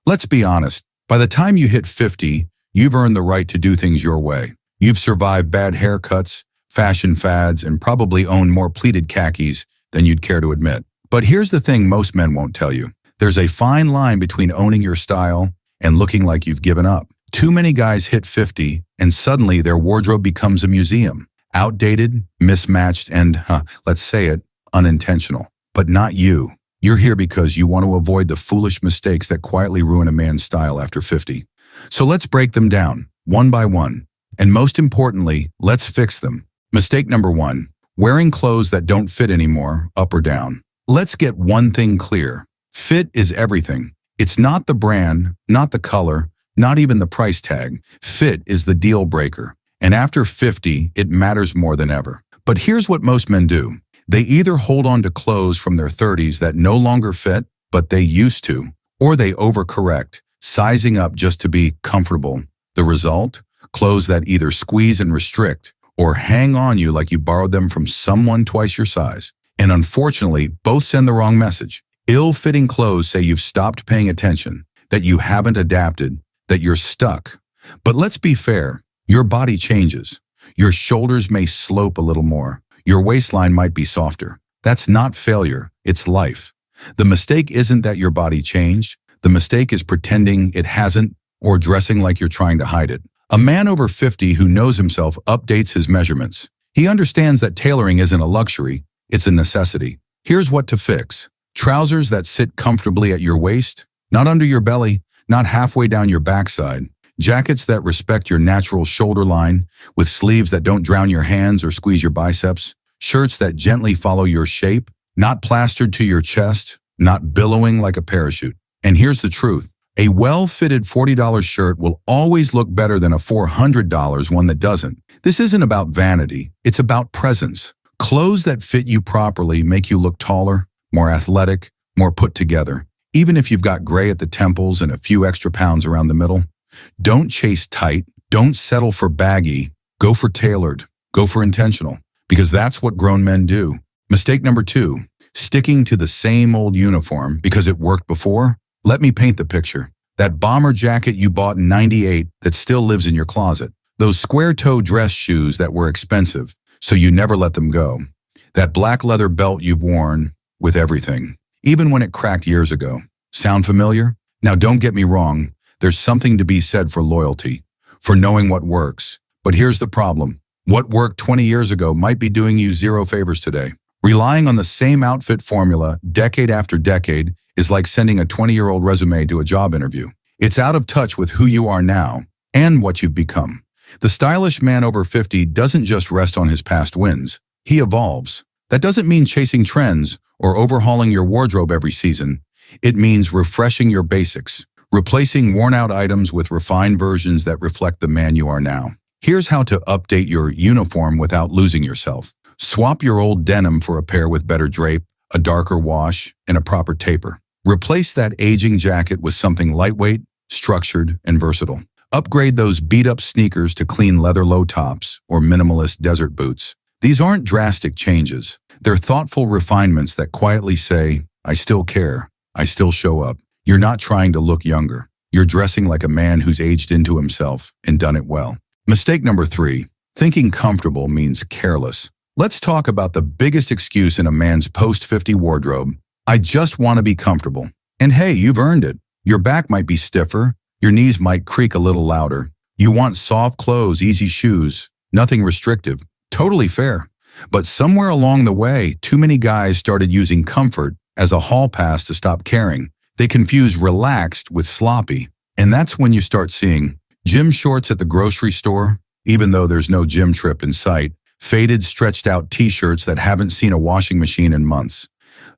Let's be honest, by the time you hit 50, you've earned the right to do things your way. You've survived bad haircuts, fashion fads, and probably owned more pleated khakis than you'd care to admit. But here's the thing most men won't tell you. There's a fine line between owning your style and looking like you've given up. Too many guys hit 50, and suddenly their wardrobe becomes a museum. Outdated, mismatched, and, let's say it, unintentional. But not you. You're here because you want to avoid the foolish mistakes that quietly ruin a man's style after 50. So let's break them down, one by one. And most importantly, let's fix them. Mistake number 1, wearing clothes that don't fit anymore, up or down. Let's get one thing clear. Fit is everything. It's not the brand, not the color, not even the price tag. Fit is the deal breaker. And after 50, it matters more than ever. But here's what most men do. They either hold on to clothes from their 30s that no longer fit, but they used to, or they overcorrect, sizing up just to be comfortable. The result? Clothes that either squeeze and restrict, or hang on you like you borrowed them from someone twice your size. And unfortunately, both send the wrong message. Ill-fitting clothes say you've stopped paying attention, that you haven't adapted, that you're stuck. But let's be fair, your body changes. Your shoulders may slope a little more. Your waistline might be softer. That's not failure, it's life. The mistake isn't that your body changed. The mistake is pretending it hasn't or dressing like you're trying to hide it. A man over 50 who knows himself updates his measurements. He understands that tailoring isn't a luxury, it's a necessity. Here's what to fix. Trousers that sit comfortably at your waist, not under your belly, not halfway down your backside. Jackets that respect your natural shoulder line, with sleeves that don't drown your hands or squeeze your biceps. Shirts that gently follow your shape, not plastered to your chest, not billowing like a parachute. And here's the truth. A well-fitted $40 shirt will always look better than a $400 one that doesn't. This isn't about vanity, it's about presence. Clothes that fit you properly make you look taller, more athletic, more put together. Even if you've got gray at the temples and a few extra pounds around the middle. Don't chase tight, don't settle for baggy, go for tailored, go for intentional, because that's what grown men do. Mistake number 2, sticking to the same old uniform because it worked before. Let me paint the picture. That bomber jacket you bought in '98 that still lives in your closet. Those square-toe dress shoes that were expensive, so you never let them go. That black leather belt you've worn with everything, even when it cracked years ago. Sound familiar? Now don't get me wrong. There's something to be said for loyalty, for knowing what works. But here's the problem. What worked 20 years ago might be doing you zero favors today. Relying on the same outfit formula decade after decade is like sending a 20-year-old resume to a job interview. It's out of touch with who you are now and what you've become. The stylish man over 50 doesn't just rest on his past wins. He evolves. That doesn't mean chasing trends or overhauling your wardrobe every season. It means refreshing your basics. Replacing worn-out items with refined versions that reflect the man you are now. Here's how to update your uniform without losing yourself. Swap your old denim for a pair with better drape, a darker wash, and a proper taper. Replace that aging jacket with something lightweight, structured, and versatile. Upgrade those beat-up sneakers to clean leather low tops or minimalist desert boots. These aren't drastic changes. They're thoughtful refinements that quietly say, I still care, I still show up. You're not trying to look younger. You're dressing like a man who's aged into himself and done it well. Mistake number 3, thinking comfortable means careless. Let's talk about the biggest excuse in a man's post-50 wardrobe. I just want to be comfortable. And hey, you've earned it. Your back might be stiffer. Your knees might creak a little louder. You want soft clothes, easy shoes, nothing restrictive. Totally fair. But somewhere along the way, too many guys started using comfort as a hall pass to stop caring. They confuse relaxed with sloppy. And that's when you start seeing gym shorts at the grocery store, even though there's no gym trip in sight, faded, stretched out t-shirts that haven't seen a washing machine in months,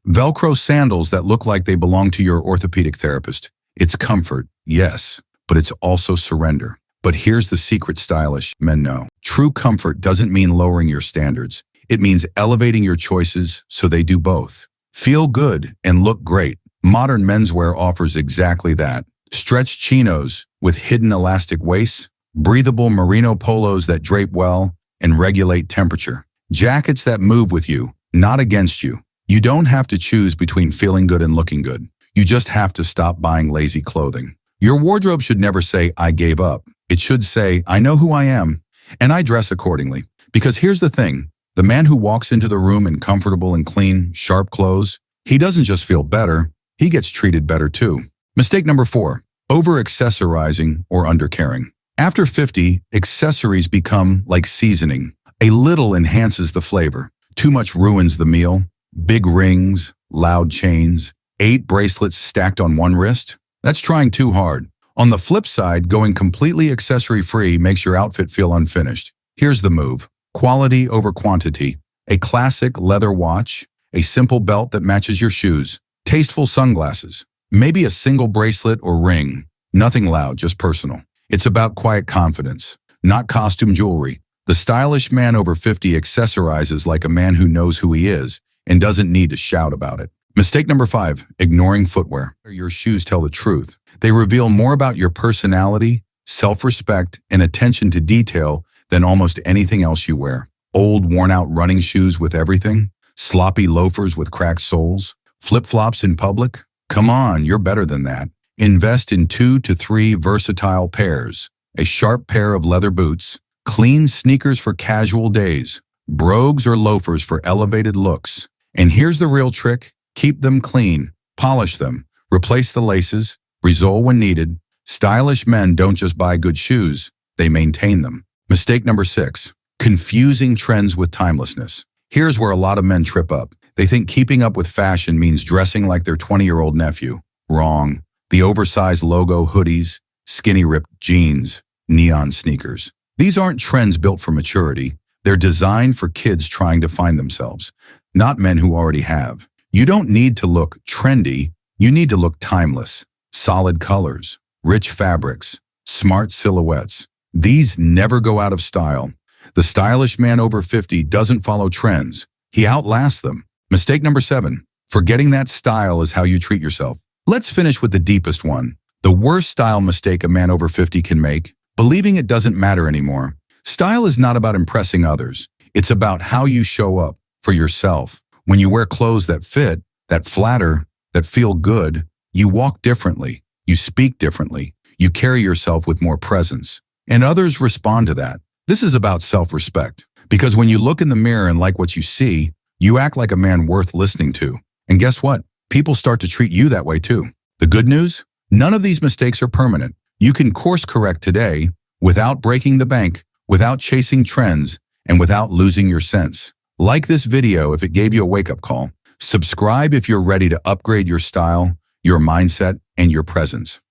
Velcro sandals that look like they belong to your orthopedic therapist. It's comfort, yes, but it's also surrender. But here's the secret stylish men know. True comfort doesn't mean lowering your standards. It means elevating your choices so they do both. Feel good and look great. Modern menswear offers exactly that. Stretched chinos with hidden elastic waists, breathable merino polos that drape well and regulate temperature. Jackets that move with you, not against you. You don't have to choose between feeling good and looking good. You just have to stop buying lazy clothing. Your wardrobe should never say, I gave up. It should say, I know who I am, and I dress accordingly. Because here's the thing, the man who walks into the room in comfortable and clean, sharp clothes, he doesn't just feel better, he gets treated better too. Mistake number 4, over-accessorizing or undercaring. After 50, accessories become like seasoning. A little enhances the flavor. Too much ruins the meal. Big rings, loud chains, 8 bracelets stacked on one wrist. That's trying too hard. On the flip side, going completely accessory-free makes your outfit feel unfinished. Here's the move. Quality over quantity. A classic leather watch, a simple belt that matches your shoes, tasteful sunglasses, maybe a single bracelet or ring. Nothing loud, just personal. It's about quiet confidence, not costume jewelry. The stylish man over 50 accessorizes like a man who knows who he is and doesn't need to shout about it. Mistake number 5, ignoring footwear. Your shoes tell the truth. They reveal more about your personality, self-respect, and attention to detail than almost anything else you wear. Old, worn-out running shoes with everything, sloppy loafers with cracked soles, flip-flops in public. Come on, you're better than that. Invest in 2 to 3 versatile pairs, a sharp pair of leather boots, clean sneakers for casual days, brogues or loafers for elevated looks. And here's the real trick, keep them clean, polish them, replace the laces, resole when needed. Stylish men don't just buy good shoes, they maintain them. Mistake number 6, confusing trends with timelessness. Here's where a lot of men trip up. They think keeping up with fashion means dressing like their 20-year-old nephew. Wrong. The oversized logo hoodies, skinny ripped jeans, neon sneakers. These aren't trends built for maturity. They're designed for kids trying to find themselves, not men who already have. You don't need to look trendy. You need to look timeless. Solid colors, rich fabrics, smart silhouettes. These never go out of style. The stylish man over 50 doesn't follow trends. He outlasts them. Mistake number 7, forgetting that style is how you treat yourself. Let's finish with the deepest one. The worst style mistake a man over 50 can make, believing it doesn't matter anymore. Style is not about impressing others. It's about how you show up for yourself. When you wear clothes that fit, that flatter, that feel good, you walk differently, you speak differently, you carry yourself with more presence. And others respond to that. This is about self-respect. Because when you look in the mirror and like what you see, you act like a man worth listening to. And guess what? People start to treat you that way too. The good news? None of these mistakes are permanent. You can course correct today without breaking the bank, without chasing trends, and without losing your sense. Like this video if it gave you a wake-up call. Subscribe if you're ready to upgrade your style, your mindset, and your presence.